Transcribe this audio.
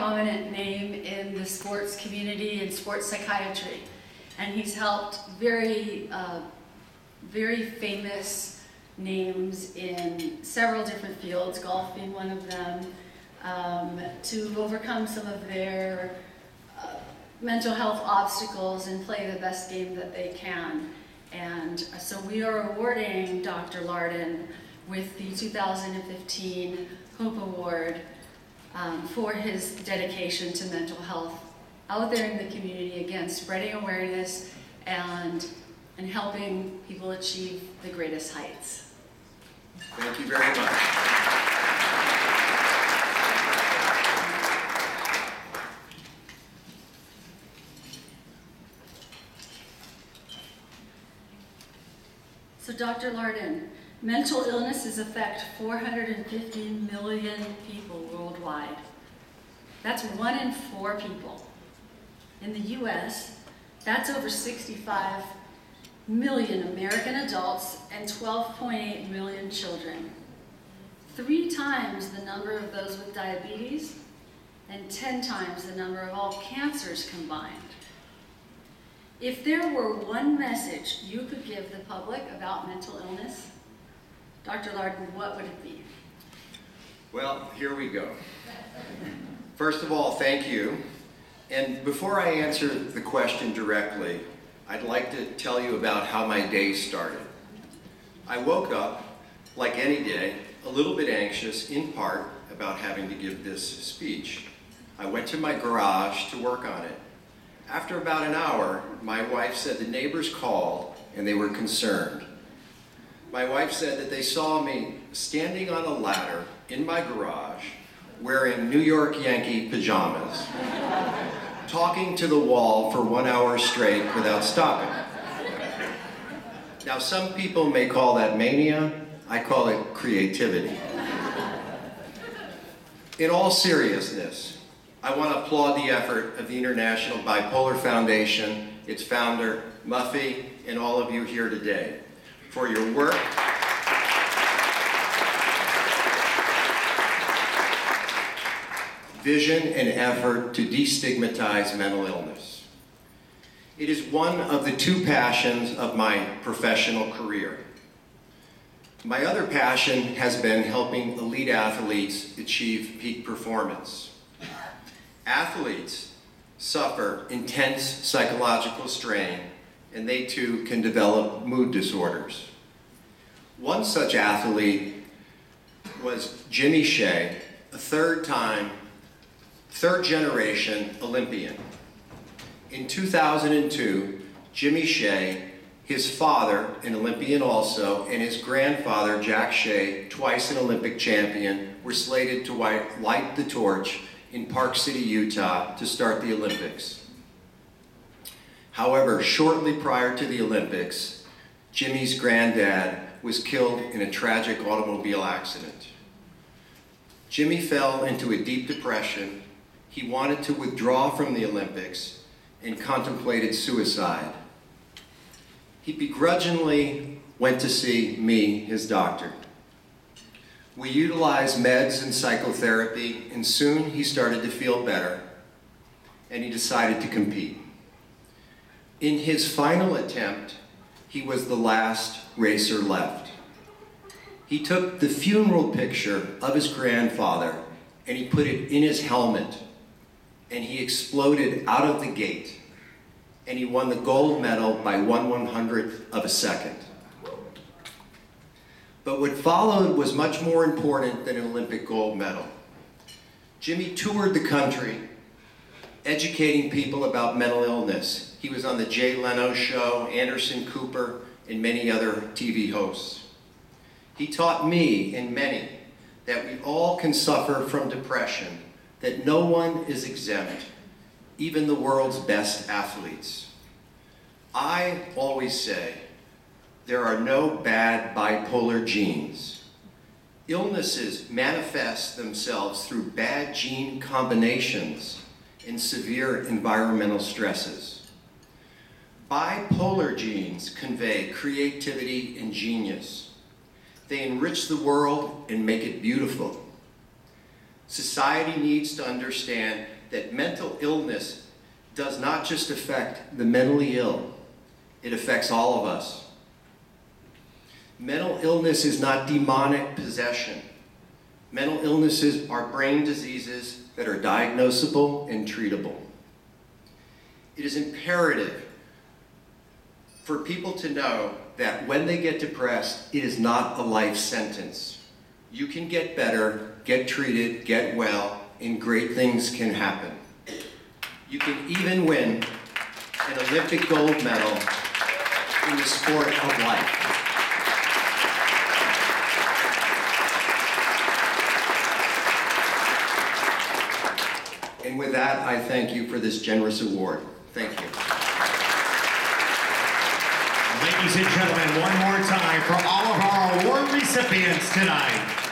prominent name in the sports community and sports psychiatry. And he's helped very famous names in several different fields, golf being one of them, to overcome some of their mental health obstacles and play the best game that they can. And so we are awarding Dr. Lardon with the 2015 Hope Award for his dedication to mental health out there in the community, again, spreading awareness and helping people achieve the greatest heights. Thank you very much. So Dr. Lardon, mental illnesses affect 450 million people worldwide. That's 1 in 4 people. In the US, that's over 65 million American adults and 12.8 million children. 3 times the number of those with diabetes and 10 times the number of all cancers combined. If there were one message you could give the public about mental illness, Dr. Lardon, what would it be? Well, here we go. First of all, thank you. And before I answer the question directly, I'd like to tell you about how my day started. I woke up, like any day, a little bit anxious, in part about having to give this speech. I went to my garage to work on it. After about an hour, my wife said the neighbors called and they were concerned. My wife said that they saw me standing on a ladder in my garage, wearing New York Yankee pajamas, talking to the wall for 1 hour straight without stopping. Now, some people may call that mania. I call it creativity. In all seriousness, I want to applaud the effort of the International Bipolar Foundation, its founder, Muffy, and all of you here today for your work. Vision and effort to destigmatize mental illness. It is one of the 2 passions of my professional career. My other passion has been helping elite athletes achieve peak performance. Athletes suffer intense psychological strain, and they too can develop mood disorders. One such athlete was Jimmy Shea, a third-generation Olympian. In 2002, Jimmy Shea, his father, an Olympian also, and his grandfather, Jack Shea, twice an Olympic champion, were slated to light the torch in Park City, Utah, to start the Olympics. However, shortly prior to the Olympics, Jimmy's granddad was killed in a tragic automobile accident. Jimmy fell into a deep depression. He wanted to withdraw from the Olympics and contemplated suicide. He begrudgingly went to see me, his doctor. We utilized meds and psychotherapy, and soon he started to feel better, and he decided to compete. In his final attempt, he was the last racer left. He took the funeral picture of his grandfather, and he put it in his helmet, and he exploded out of the gate, and he won the gold medal by 1/100th of a second. But what followed was much more important than an Olympic gold medal. Jimmy toured the country, educating people about mental illness. He was on the Jay Leno show, Anderson Cooper, and many other TV hosts. He taught me and many that we all can suffer from depression, that no one is exempt, even the world's best athletes. I always say, there are no bad bipolar genes. Illnesses manifest themselves through bad gene combinations and severe environmental stresses. Bipolar genes convey creativity and genius. They enrich the world and make it beautiful. Society needs to understand that mental illness does not just affect the mentally ill, it affects all of us. Mental illness is not demonic possession. Mental illnesses are brain diseases that are diagnosable and treatable. It is imperative for people to know that when they get depressed, it is not a life sentence. You can get better, get treated, get well, and great things can happen. You can even win an Olympic gold medal in the sport of life. And with that, I thank you for this generous award. Thank you. Ladies and gentlemen, one more time for all of our award recipients tonight.